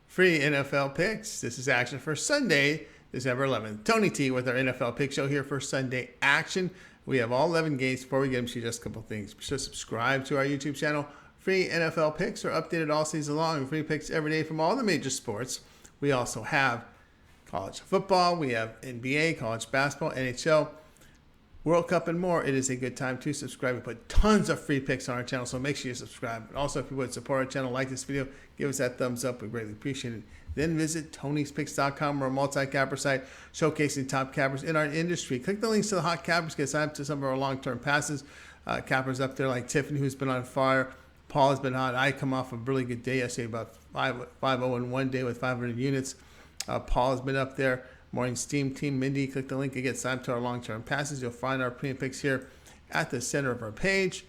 free NFL picks. This is action for Sunday, December 11th. Tony T with our NFL pick show here for Sunday action. We have all 11 games. Before we get them to just a couple things, be sure to subscribe to our YouTube channel. Free NFL picks are updated all season long. Free picks every day from all the major sports. We also have college football. We have NBA, college basketball, NHL, World Cup, and more. It is a good time to subscribe. We put tons of free picks on our channel, so make sure you subscribe. And also, if you would support our channel, like this video, give us that thumbs up. We greatly appreciate it. Then visit Tony'sPicks.com, our multi-capper site showcasing top cappers in our industry. Click the links to the hot cappers, get signed up to some of our long-term passes. Cappers up there like Tiffany, who's been on fire. Paul has been hot. I come off a really good day yesterday, about 5-0 in one day with 500 units. Paul has been up there. Morning Steam Team Mindy, click the link and get signed up to our long-term passes. You'll find our premium picks here at the center of our page.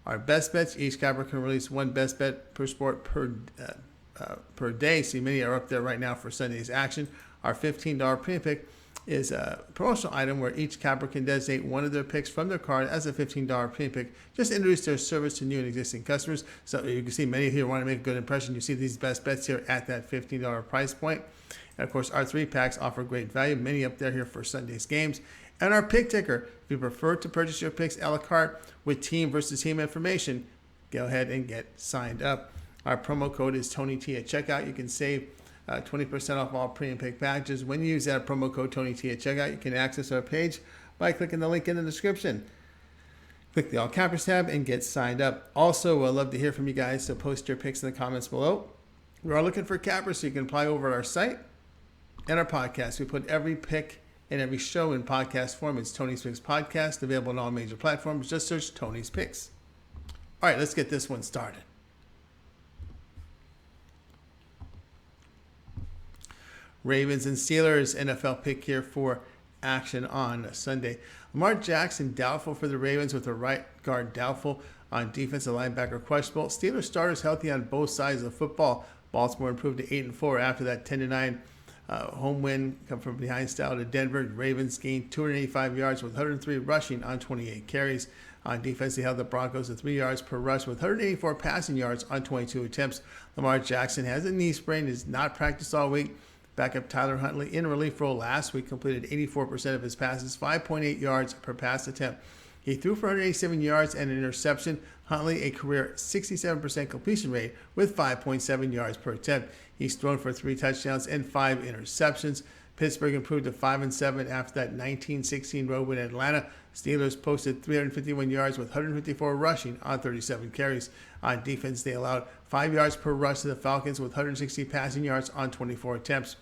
Our best bets, each capper can release one best bet per sport per day. See, many are up there right now for Sunday's action. Our $15 premium pick is a promotional item where each capper can designate one of their picks from their card as a $15 premium pick. Just introduce their service to new and existing customers. So you can see many here want to make a good impression. You see these best bets here at that $15 price point. And of course, our 3-packs offer great value. Many up there here for Sunday's games. And our pick ticker. If you prefer to purchase your picks a la carte with team versus team information, go ahead and get signed up. Our promo code is TonyT at checkout. You can save 20% off all premium pick packages. When you use that promo code TonyT at checkout, you can access our page by clicking the link in the description. Click the All Cappers tab and get signed up. Also, I'd love to hear from you guys, so post your picks in the comments below. We are looking for cappers, so you can apply over at our site and our podcast. We put every pick and every show in podcast form. It's Tony's Picks Podcast, available on all major platforms. Just search Tony's Picks. All right, let's get this one started. Ravens and Steelers NFL pick here for action on Sunday. Lamar Jackson doubtful for the Ravens with a right guard doubtful. On defense, a linebacker questionable. Steelers starters healthy on both sides of the football. Baltimore improved to 8-4 after that 10-9 home win come from behind style to Denver. Ravens gained 285 yards with 103 rushing on 28 carries. On defense, they held the Broncos to 3 yards per rush with 184 passing yards on 22 attempts. Lamar Jackson has a knee sprain, is not practiced all week. Backup Tyler Huntley in relief role last week completed 84% of his passes, 5.8 yards per pass attempt. He threw for 187 yards and an interception. Huntley, a career 67% completion rate with 5.7 yards per attempt. He's thrown for 3 touchdowns and 5 interceptions. Pittsburgh improved to 5-7 after that 19-16 road win in Atlanta. Steelers posted 351 yards with 154 rushing on 37 carries. On defense, they allowed 5 yards per rush to the Falcons with 160 passing yards on 24 attempts.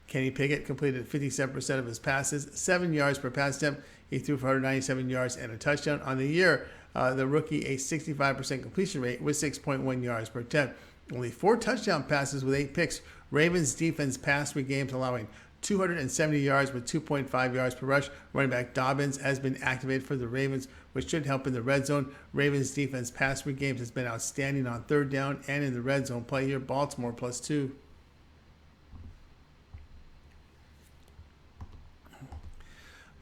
Kenny Pickett completed 57% of his passes, 7 yards per pass attempt. He threw for 197 yards and a touchdown. On the year, the rookie, a 65% completion rate with 6.1 yards per attempt. Only 4 touchdown passes with 8 picks. Ravens defense passed 3 games, allowing 270 yards with 2.5 yards per rush. Running back Dobbins has been activated for the Ravens, which should help in the red zone. Ravens defense past 3 games has been outstanding on third down and in the red zone play here. Baltimore +2.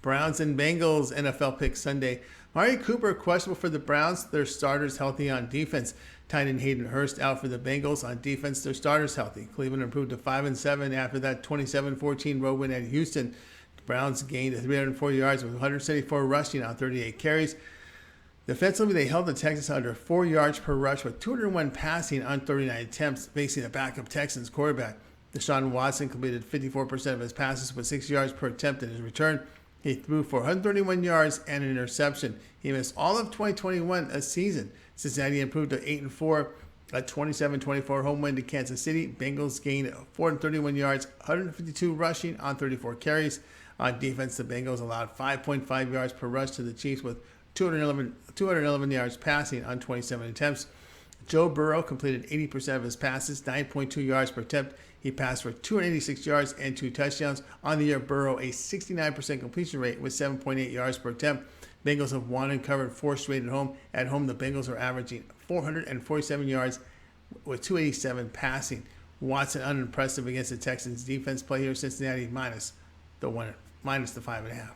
Browns and Bengals NFL pick Sunday. Mari Cooper questionable for the Browns. Their starters healthy on defense. Tight end Hayden Hurst out for the Bengals. On defense, their starters healthy. Cleveland improved to 5-7 after that 27-14 road win at Houston. The Browns gained 304 yards with 174 rushing on 38 carries. Defensively, they held the Texans under 4 yards per rush with 201 passing on 39 attempts, facing a backup Texans quarterback. Deshaun Watson completed 54% of his passes with 6 yards per attempt in his return. He threw for 131 yards and an interception. He missed all of 2021 a season. Cincinnati improved to 8-4, a 27-24 home win to Kansas City. Bengals gained 431 yards, 152 rushing on 34 carries. On defense, the Bengals allowed 5.5 yards per rush to the Chiefs with 211 yards passing on 27 attempts. Joe Burrow completed 80% of his passes, 9.2 yards per attempt. He passed for 286 yards and 2 touchdowns. On the year, Burrow a 69% completion rate with 7.8 yards per attempt. Bengals have won and covered 4 straight at home. At home, the Bengals are averaging 447 yards with 287 passing. Watson unimpressive against the Texans defense. Play here, Cincinnati minus the 5.5.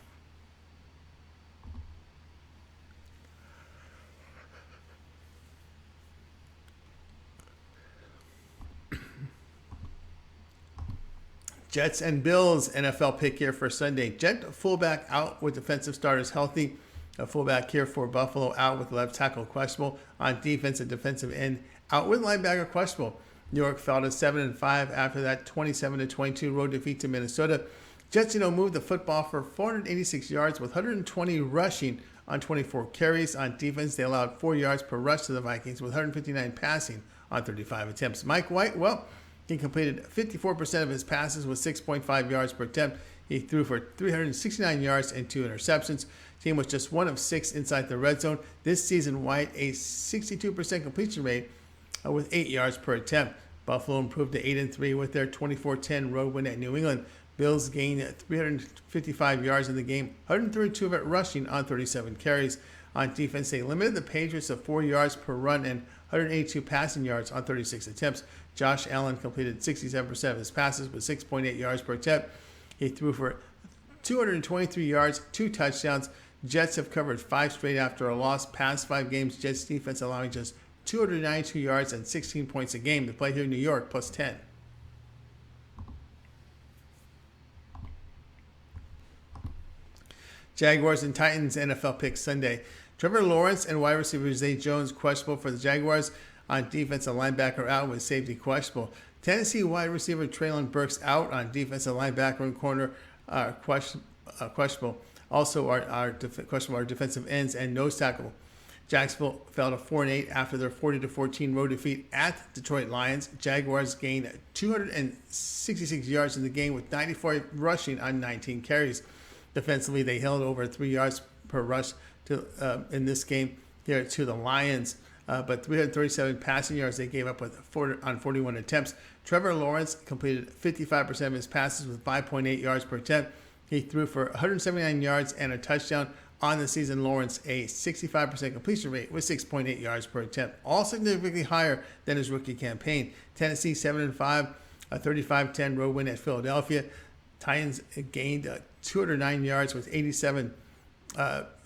Jets and Bills NFL pick here for Sunday. Jet fullback out with defensive starters healthy. A fullback here for Buffalo out with left tackle questionable. On defense, a defensive end out with linebacker questionable. New York fell to 7-5 after that 27-22 road defeat to Minnesota. Jets, moved the football for 486 yards with 120 rushing on 24 carries. On defense, they allowed 4 yards per rush to the Vikings with 159 passing on 35 attempts. Mike White, he completed 54% of his passes with 6.5 yards per attempt. He threw for 369 yards and 2 interceptions. Team was just 1 of 6 inside the red zone. This season, White a 62% completion rate with 8 yards per attempt. Buffalo improved to 8-3 with their 24-10 road win at New England. Bills gained 355 yards in the game, 132 of it rushing on 37 carries. On defense, they limited the Patriots to 4 yards per run and 182 passing yards on 36 attempts. Josh Allen completed 67% of his passes with 6.8 yards per attempt. He threw for 223 yards, 2 touchdowns. Jets have covered 5 straight after a loss. Past 5 games, Jets defense allowing just 292 yards and 16 points a game. They play here in New York, plus 10. Jaguars and Titans NFL pick Sunday. Trevor Lawrence and wide receiver Zay Jones questionable for the Jaguars. On defense, a linebacker out with safety questionable. Tennessee wide receiver Treylon Burks out. On defense, a linebacker and corner questionable. Also, our questionable are defensive ends and nose tackle. Jacksonville fell to 4-8 after their 40-14 road defeat at Detroit Lions. Jaguars gained 266 yards in the game with 94 rushing on 19 carries. Defensively, they held over 3 yards per rush in this game here to the Lions, but 337 passing yards they gave up on 41 attempts. Trevor Lawrence completed 55% of his passes with 5.8 yards per attempt. He threw for 179 yards and a touchdown. On the season, Lawrence a 65% completion rate with 6.8 yards per attempt, all significantly higher than his rookie campaign. Tennessee 7-5, a 35-10 road win at Philadelphia. Titans gained 209 yards with 87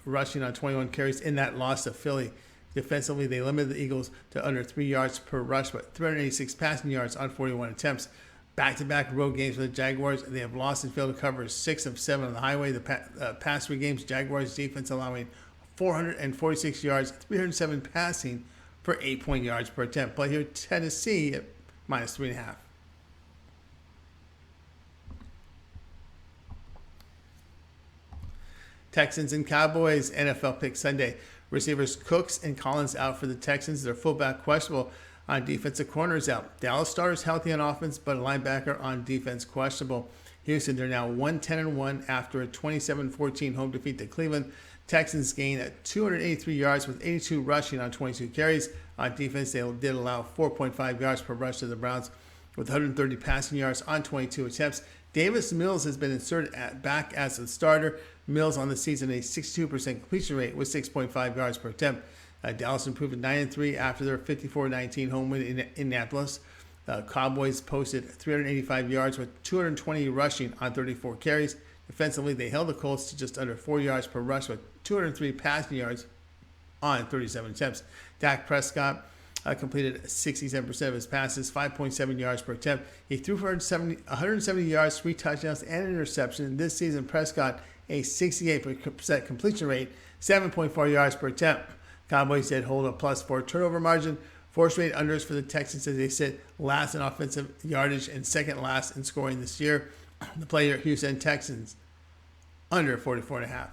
rushing on 21 carries in that loss to Philly. Defensively, they limited the Eagles to under 3 yards per rush, but 386 passing yards on 41 attempts. Back-to-back road games for the Jaguars. They have lost and failed to cover 6 of 7 on the highway. The past 3 games, Jaguars defense allowing 446 yards, 307 passing for 8 yards per attempt. Play here, Tennessee at minus 3.5. Texans and Cowboys NFL pick Sunday. Receivers Cooks and Collins out for the Texans. Their fullback questionable. On defensive corners out. Dallas starters healthy on offense, but a linebacker on defense questionable. Houston, they're now 1-10-1 after a 27-14 home defeat to Cleveland. Texans gained 283 yards with 82 rushing on 22 carries. On defense, they did allow 4.5 yards per rush to the Browns with 130 passing yards on 22 attempts. Davis Mills has been inserted back as a starter. Mills on the season a 62% completion rate with 6.5 yards per attempt. Dallas improved to 9-3 after their 54-19 home win in Indianapolis. Cowboys posted 385 yards with 220 rushing on 34 carries. Defensively, they held the Colts to just under 4 yards per rush with 203 passing yards on 37 attempts. Dak Prescott completed 67% of his passes, 5.7 yards per attempt. He threw for 170 yards, 3 touchdowns, and an interception. This season, Prescott a 68% completion rate, 7.4 yards per attempt. Cowboys did hold a +4 turnover margin. 4 straight unders for the Texans as they sit last in offensive yardage and second last in scoring this year. The player Houston Texans under 44.5.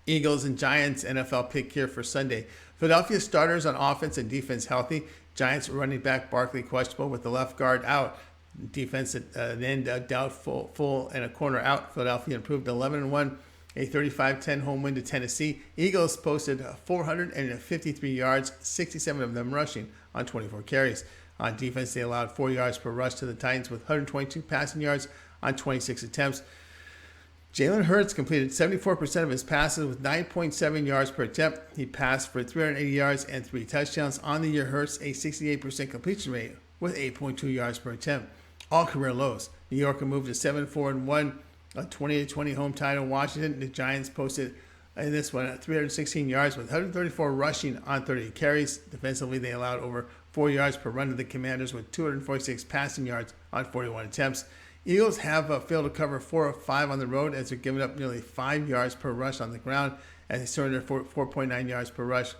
Eagles and Giants NFL pick here for Sunday. Philadelphia starters on offense and defense healthy. Giants running back Barkley questionable with the left guard out. Defense at end doubtful, full, and a corner out. Philadelphia improved 11-1, a 35-10 home win to Tennessee. Eagles posted 453 yards, 67 of them rushing on 24 carries. On defense, they allowed 4 yards per rush to the Titans with 122 passing yards on 26 attempts. Jalen Hurts completed 74% of his passes with 9.7 yards per attempt. He passed for 380 yards and 3 touchdowns. On the year, Hurts a 68% completion rate with 8.2 yards per attempt. All career lows. New York moved to 7-4-1 a 28-20 home title. Washington, the Giants posted in this one at 316 yards with 134 rushing on 30 carries. Defensively, they allowed over 4 yards per run to the Commanders with 246 passing yards on 41 attempts. Eagles have failed to cover 4 of 5 on the road as they're giving up nearly 5 yards per rush on the ground as they surrendered 4.9 yards per rush.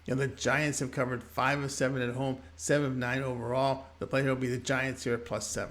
The Giants have covered 5 of 7 at home, 7 of 9 overall. The play here will be the Giants here at +7.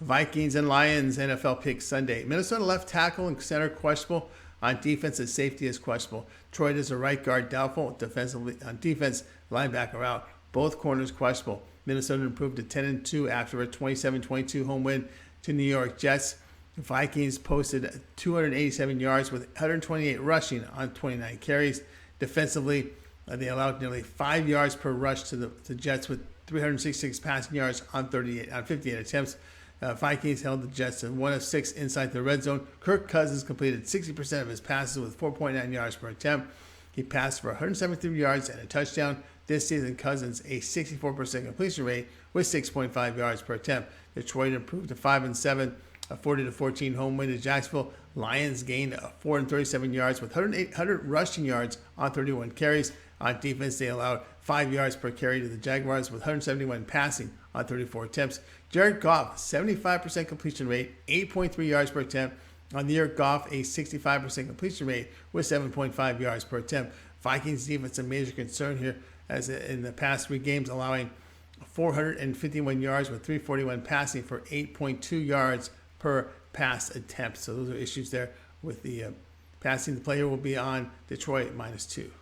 Vikings and Lions NFL pick Sunday. Minnesota left tackle and center questionable. On defense, the safety is questionable. Troy is a right guard doubtful. Defensively, on defense, linebacker out. Both corners questionable. Minnesota improved to 10-2 after a 27-22 home win to New York Jets. The Vikings posted 287 yards with 128 rushing on 29 carries. Defensively, they allowed nearly 5 yards per rush to the Jets with 366 passing yards on 58 attempts. Vikings held the Jets to 1 of 6 inside the red zone. Kirk Cousins completed 60% of his passes with 4.9 yards per attempt. He passed for 173 yards and a touchdown. This season, Cousins a 64% completion rate with 6.5 yards per attempt. Detroit improved to 5-7, a 40-14 home win to Jacksonville. Lions gained 437 yards with 100 rushing yards on 31 carries. On defense, they allowed 5 yards per carry to the Jaguars with 171 passing on 34 attempts. Jared Goff, 75% completion rate, 8.3 yards per attempt. On the year, Goff, a 65% completion rate with 7.5 yards per attempt. Vikings defense a major concern here, as in the past 3 games, allowing 451 yards with 341 passing for 8.2 yards per pass attempt. So those are issues there with the passing. The player will be on Detroit -2.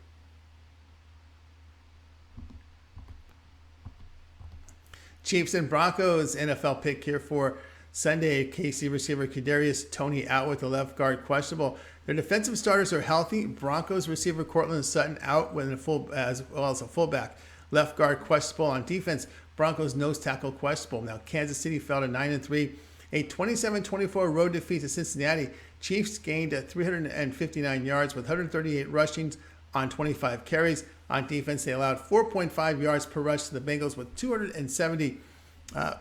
Chiefs and Broncos NFL pick here for Sunday. KC receiver Kadarius Toney out with the left guard questionable. Their defensive starters are healthy. Broncos receiver Cortland Sutton out with as well as a fullback. Left guard questionable. On defense, Broncos nose tackle questionable. Now Kansas City fell to 9-3. A 27-24 road defeat to Cincinnati. Chiefs gained 359 yards with 138 rushings on 25 carries. On defense, they allowed 4.5 yards per rush to the Bengals with 270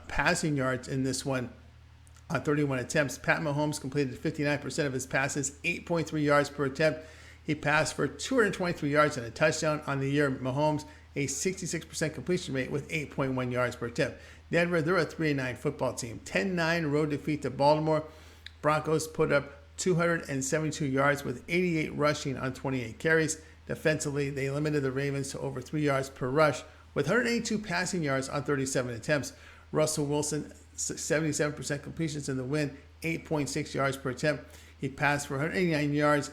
passing yards in this one on 31 attempts. Pat Mahomes completed 59% of his passes, 8.3 yards per attempt. He passed for 223 yards and a touchdown. On the year, Mahomes a 66% completion rate with 8.1 yards per attempt. Denver, they're a 3-9 football team. 10-9 road defeat to Baltimore. Broncos put up 272 yards with 88 rushing on 28 carries. Defensively, they limited the Ravens to over 3 yards per rush with 182 passing yards on 37 attempts. Russell Wilson, 77% completions in the win, 8.6 yards per attempt. He passed for 189 yards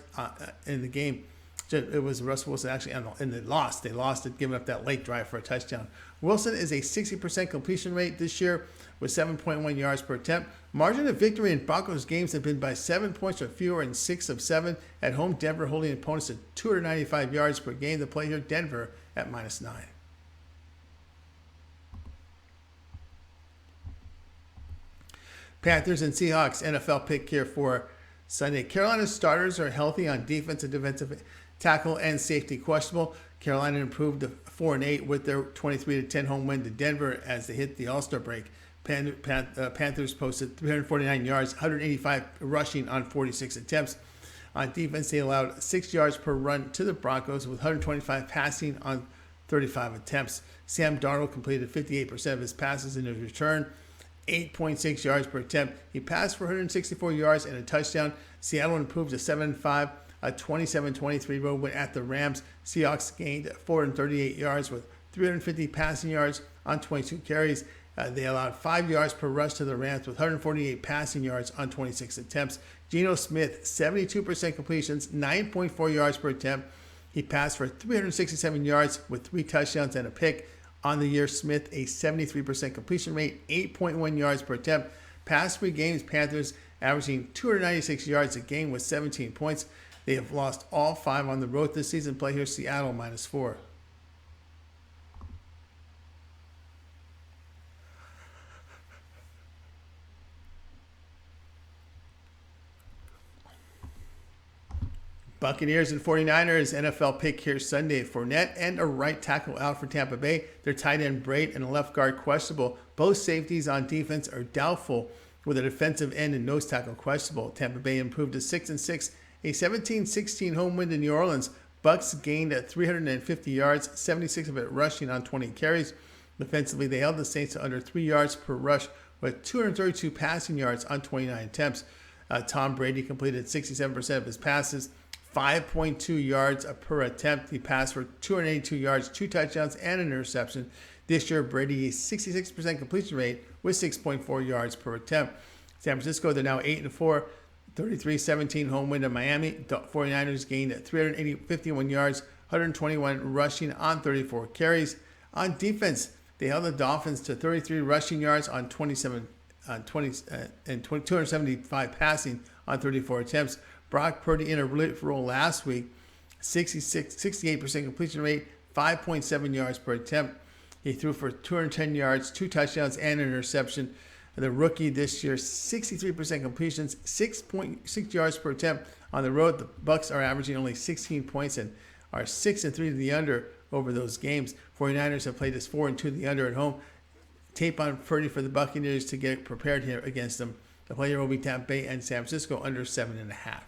in the game. It was Russell Wilson actually, and they lost. They lost it, giving up that late drive for a touchdown. Wilson is a 60% completion rate this year with 7.1 yards per attempt. Margin of victory in Broncos games have been by 7 points or fewer in 6 of 7. At home, Denver holding opponents to 295 yards per game. The play here, Denver at -9. Panthers and Seahawks NFL pick here for Sunday. Carolina's starters are healthy on defense and defensive tackle and safety questionable. Carolina improved to 4-8 with their 23-10 home win to Denver as they hit the All-Star break. Panthers posted 349 yards, 185 rushing on 46 attempts. On defense, they allowed 6 yards per run to the Broncos with 125 passing on 35 attempts. Sam Darnold completed 58% of his passes in his return, 8.6 yards per attempt. He passed for 164 yards and a touchdown. Seattle improved to 7-5, a 27-23 road win at the Rams. Seahawks gained 438 yards with 350 passing yards on 22 carries. They allowed 5 yards per rush to the Rams with 148 passing yards on 26 attempts. Geno Smith, 72% completions, 9.4 yards per attempt. He passed for 367 yards with 3 touchdowns and a pick. On the year, Smith, a 73% completion rate, 8.1 yards per attempt. Past 3 games, Panthers averaging 296 yards a game with 17 points. They have lost all 5 on the road this season. Play here, Seattle -4. Buccaneers and 49ers NFL pick here Sunday. Fournette and a right tackle out for Tampa Bay. Their tight end Braid and a left guard questionable. Both safeties on defense are doubtful, with a defensive end and nose tackle questionable. Tampa Bay improved to 6-6, a 17-16 home win to New Orleans. Bucs gained at 350 yards, 76 of it rushing on 20 carries. Defensively, they held the Saints to under 3 yards per rush with 232 passing yards on 29 attempts. Tom Brady completed 67% of his passes, 5.2 yards per attempt. He passed for 282 yards, 2 touchdowns, and an interception. This year, Brady has 66% completion rate with 6.4 yards per attempt. San Francisco, they're now 8-4, 33-17 home win to Miami. 49ers gained 351 yards, 121 rushing on 34 carries. On defense, they held the Dolphins to 33 rushing yards on 275 passing on 34 attempts. Brock Purdy in a relief role last week, 68% completion rate, 5.7 yards per attempt. He threw for 210 yards, 2 touchdowns, and an interception. The rookie this year, 63% completions, 6.6 yards per attempt. On the road, the Bucs are averaging only 16 points and are 6-3 to the under over those games. 49ers have played this 4-2 to the under at home. Tape on Purdy for the Buccaneers to get prepared here against them. The player will be Tampa Bay and San Francisco under 7.5.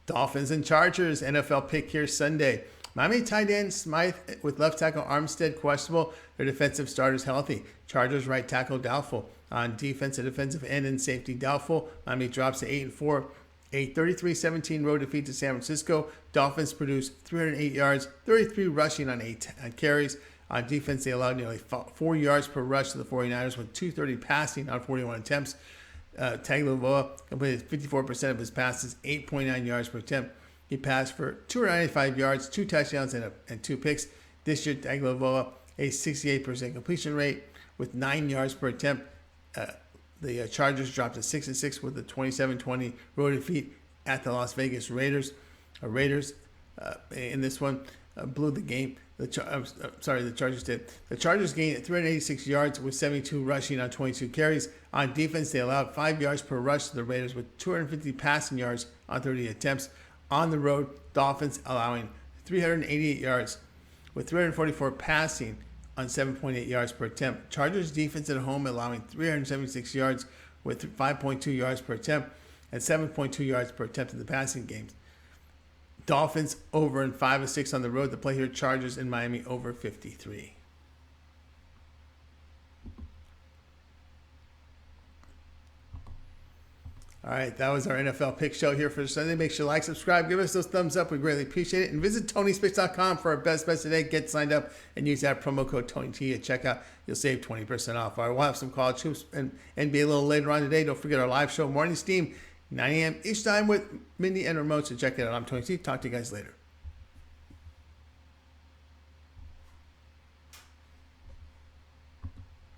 Dolphins and Chargers, NFL pick here Sunday. Miami tight end Smythe with left tackle Armstead questionable. Their defensive starters healthy. Chargers right tackle doubtful. On defense, a defensive end and safety doubtful. Miami drops to 8-4. A 33-17 road defeat to San Francisco. Dolphins produced 308 yards, 33 rushing on 8 carries. On defense, they allowed nearly 4 yards per rush to the 49ers with 230 passing on 41 attempts. Tagovailoa completed 54% of his passes, 8.9 yards per attempt. He passed for 295 yards, 2 touchdowns, and 2 picks. This year, Tagovailoa, a 68% completion rate with 9 yards per attempt. The Chargers dropped to 6-6 with a 27-20 road defeat at the Las Vegas Raiders. Raiders in this one blew the game. The Chargers did. The Chargers gained 386 yards with 72 rushing on 22 carries. On defense, they allowed 5 yards per rush to the Raiders with 250 passing yards on 30 attempts. On the road, Dolphins allowing 388 yards with 344 passing on 7.8 yards per attempt. Chargers defense at home allowing 376 yards with 5.2 yards per attempt and 7.2 yards per attempt in the passing games. Dolphins over in 5-6 on the road. The play here, Chargers in Miami over 53. All right, that was our NFL pick show here for Sunday. Make sure to like, subscribe, give us those thumbs up. We greatly appreciate it. And visit TonySpitz.com for our best today. Get signed up and use that promo code TonyT at checkout. You'll save 20% off. All right, we'll have some college hoops and NBA a little later on today. Don't forget our live show, Morning Steam, 9 a.m. each time with Mindy and Remote. So check it out. I'm Tony T. Talk to you guys later.